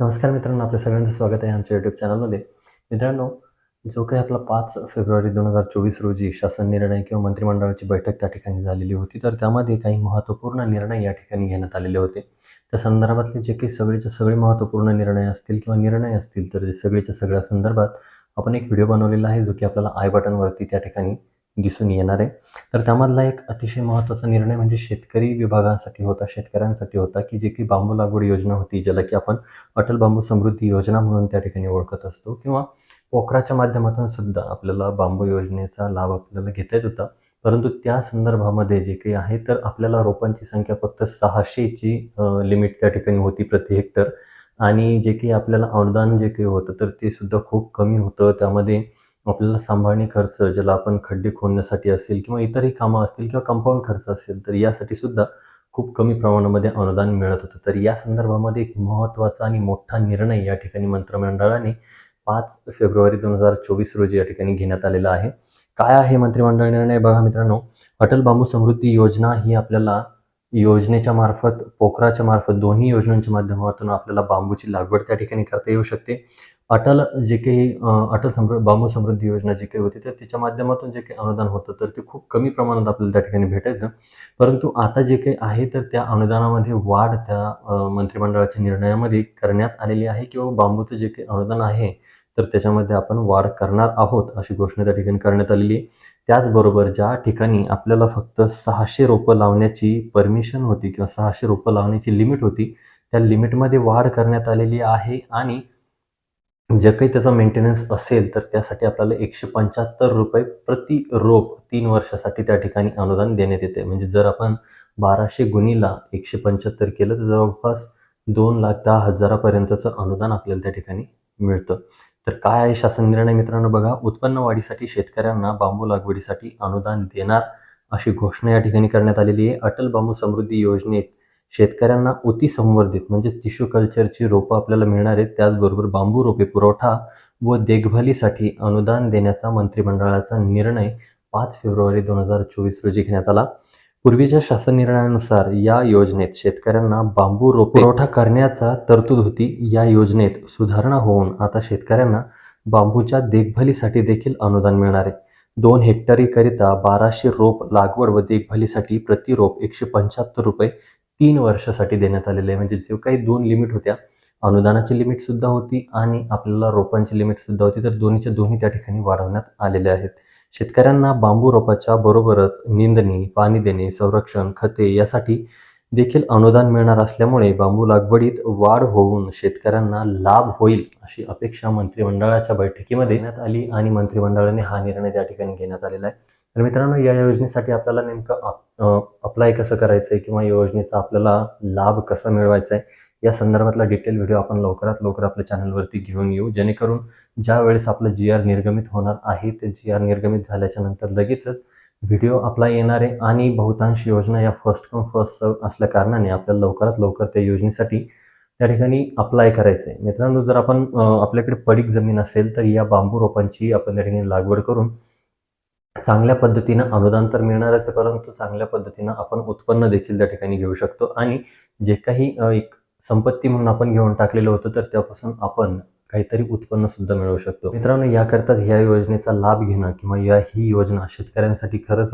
नमस्कार मित्रांनो, आपल्या सगळ्यांचं स्वागत आहे आमच्या यूट्यूब चॅनलमध्ये. मित्रांनो, जो काही आपला 5 फेब्रुवारी 2024 रोजी शासन निर्णय किंवा मंत्रिमंडळाची बैठक त्या ठिकाणी झालेली होती. तर त्यामध्ये काही महत्त्वपूर्ण निर्णय या ठिकाणी घेण्यात आलेले होते. त्या संदर्भातले जे काही सगळेच्या सगळे महत्त्वपूर्ण निर्णय असतील किंवा निर्णय असतील, तर ते सगळेच्या सगळ्या संदर्भात आपण एक व्हिडिओ बनवलेला आहे, जो की आपल्याला आय बटनवरती त्या ठिकाणी दिसून येणार आहे. तर त्यामधला एक अतिशय महत्त्वाचा निर्णय म्हणजे शेतकरी विभागासाठी होता, शेतकऱ्यांसाठी होता, की जे की बांबू लागवड योजना होती, ज्याला की आपण अटल बांबू समृद्धी योजना म्हणून त्या ठिकाणी ओळखत असतो, किंवा पोखराच्या माध्यमातून सुद्धा आपल्याला बांबू योजनेचा लाभ आपल्याला घेता येत होता. परंतु त्या संदर्भामध्ये जे काही आहे, तर आपल्याला रोपांची संख्या फक्त 600ची लिमिट त्या ठिकाणी होती प्रति हेक्टर. आणि जे काही आपल्याला अनुदान जे काही होतं, तर ते सुद्धा खूप कमी होतं. त्यामध्ये आपल्याला सांभाळणी खर्च, ज्याला आपण खड्डे खोदण्यासाठी असेल किंवा इतरही कामं असतील किंवा कंपाऊंड खर्च असेल, तर यासाठी सुद्धा खूप कमी प्रमाणामध्ये अनुदान मिळत होतं. तर या संदर्भामध्ये एक महत्त्वाचा आणि मोठा निर्णय या ठिकाणी मंत्रिमंडळाने 5 फेब्रुवारी 2024 रोजी या ठिकाणी घेण्यात आलेला आहे. काय आहे मंत्रिमंडळ निर्णय? बघा मित्रांनो, अटल बांबू समृद्धी योजना ही आपल्याला योजनेच्या मार्फत, पोखराच्या मार्फत, दोन्ही योजनांच्या माध्यमातून आपल्याला बांबूची लागवड त्या ठिकाणी करता येऊ शकते. अटल जे काही बांबू समृद्धी योजना जी काही होती, तर तिच्या माध्यमातून जे काही अनुदान होतं, तर ते खूप कमी प्रमाणात आपल्याला त्या ठिकाणी भेटायचं. परंतु आता जे काही आहे, तर त्या अनुदानामध्ये वाढ त्या मंत्रिमंडळाच्या निर्णयामध्ये करण्यात आलेली आहे, किंवा बांबूचं जे काही अनुदान आहे, तर त्याच्यामध्ये आपण वाढ करणार आहोत, अशी घोषणा त्या ठिकाणी करण्यात आलेली आहे. त्याचबरोबर ज्या ठिकाणी आपल्याला फक्त 600 रोपं लावण्याची परमिशन होती किंवा 600 रोपं लावण्याची लिमिट होती, त्या लिमिटमध्ये वाढ करण्यात आलेली आहे. आणि जे काही त्याचा मेंटेनन्स असेल, तर त्यासाठी आपल्याला ₹175 प्रति रोप 3 वर्षासाठी त्या ठिकाणी अनुदान देण्यात येते. म्हणजे जर आपण 1200 गुणिले 175 केलं, तर जवळपास 2,10,000 पर्यंतचं अनुदान आपल्याला त्या ठिकाणी मिळतं. तर काय आहे शासन निर्णय मित्रांनो? बघा, उत्पन्न वाढीसाठी शेतकऱ्यांना बांबू लागवडीसाठी अनुदान देणार, अशी घोषणा या ठिकाणी करण्यात आलेली आहे. अटल बांबू समृद्धी योजनेत शेतकऱ्यांना अति संवर्धित म्हणजेच टिश्यू कल्चरची रोपं आपल्याला मिळणार आहेत. त्याचबरोबर बांबू रोपे पुरवठा व देखभालीसाठी अनुदान देण्याचा मंत्रिमंडळाचा निर्णय 5 फेब्रुवारी 2024 रोजी घेण्यात आला. पूर्वीच्या शासन निर्णयानुसार या योजनेत शेतकऱ्यांना बांबू रोपे पुरवठा करण्याचा तरतूद होती. या योजनेत सुधारणा होऊन आता शेतकऱ्यांना बांबूच्या देखभालीसाठी देखील अनुदान मिळणार आहे. 2 हेक्टरीकरिता 1200 रोप लागवड व देखभालीसाठी प्रति रोप ₹175 3 वर्षासाठी देण्यात आलेले आहे. म्हणजे जो काही 2 लिमिट होत्या, अनुदानाची लिमिटसुद्धा होती आणि आपल्याला रोपांची लिमिटसुद्धा होती, तर दोन्हीच्या दोन्ही त्या ठिकाणी वाढवण्यात आलेल्या आहेत. शेतकऱ्यांना बांबू रोपाच्या बरोबरच निंदणी, पाणी देणे, संरक्षण, खते यासाठी देखील अनुदान मिळणार असल्यामुळे बांबू लागवडीत वाढ होऊन शेतकऱ्यांना लाभ होईल, अशी अपेक्षा मंत्रिमंडळाच्या बैठकीमध्ये घेण्यात आली आणि मंत्रिमंडळाने हा निर्णय त्या ठिकाणी घेण्यात आलेला आहे. तर मित्रांनो, या योजनेसाठी आपल्याला नेमकं अप्लाय कसं करायचं आहे किंवा योजनेचा आपल्याला लाभ कसा मिळवायचा आहे, या संदर्भातला डिटेल व्हिडिओ आपण लवकरात लवकर आपल्या चॅनलवरती घेऊन येऊ, जेणेकरून ज्या वेळेस आपलं GR निर्गमित होणार आहे, ते GR निर्गमित झाल्याच्या नंतर लगेचच व्हिडिओ आपला येणार आहे. आणि बहुतांश योजना या फर्स्ट कम फर्स्ट सर्व असल्या कारणाने आपल्याला लवकरात लवकर त्या योजनेसाठी त्या ठिकाणी अप्लाय करायचं आहे. मित्रांनो, जर आपण आपल्याकडे पडीक जमीन असेल, तर या बांबू रोपांची आपण त्या ठिकाणी लागवड करून चांगल्या पद्धतीनं अनुदान तर मिळणारच आहे, परंतु चांगल्या पद्धतीनं आपण उत्पन्न देखील त्या ठिकाणी घेऊ शकतो. आणि जे काही एक संपत्ती म्हणून आपण घेऊन टाकलेलं होतं, तर त्यापासून आपण काहीतरी उत्पन्न सुद्धा मिळवू शकतो. मित्रांनो, याकरताच ह्या योजनेचा लाभ घेणं किंवा ही योजना शेतकऱ्यांसाठी खरंच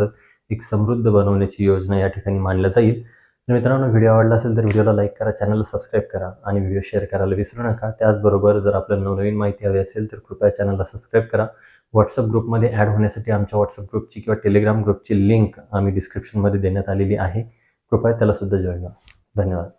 एक समृद्ध बनवण्याची योजना या ठिकाणी मानल्या जाईल. तर मित्रांनो, व्हिडिओ आवडला असेल तर व्हिडिओला लाईक करा, चॅनलला सबस्क्राईब करा आणि व्हिडिओ शेअर करायला विसरू नका. त्याचबरोबर जर आपल्याला नवनवीन माहिती हवी असेल तर कृपया चॅनलला सबस्क्राईब करा. व्हॉट्सअप ग्रुपमध्ये ॲड होण्यासाठी आमच्या व्हॉट्सअप ग्रुपची किंवा टेलिग्राम ग्रुपची लिंक आम्ही डिस्क्रिप्शनमध्ये देण्यात आलेली आहे. कृपया त्याला सुद्धा जॉईन व्हा. धन्यवाद.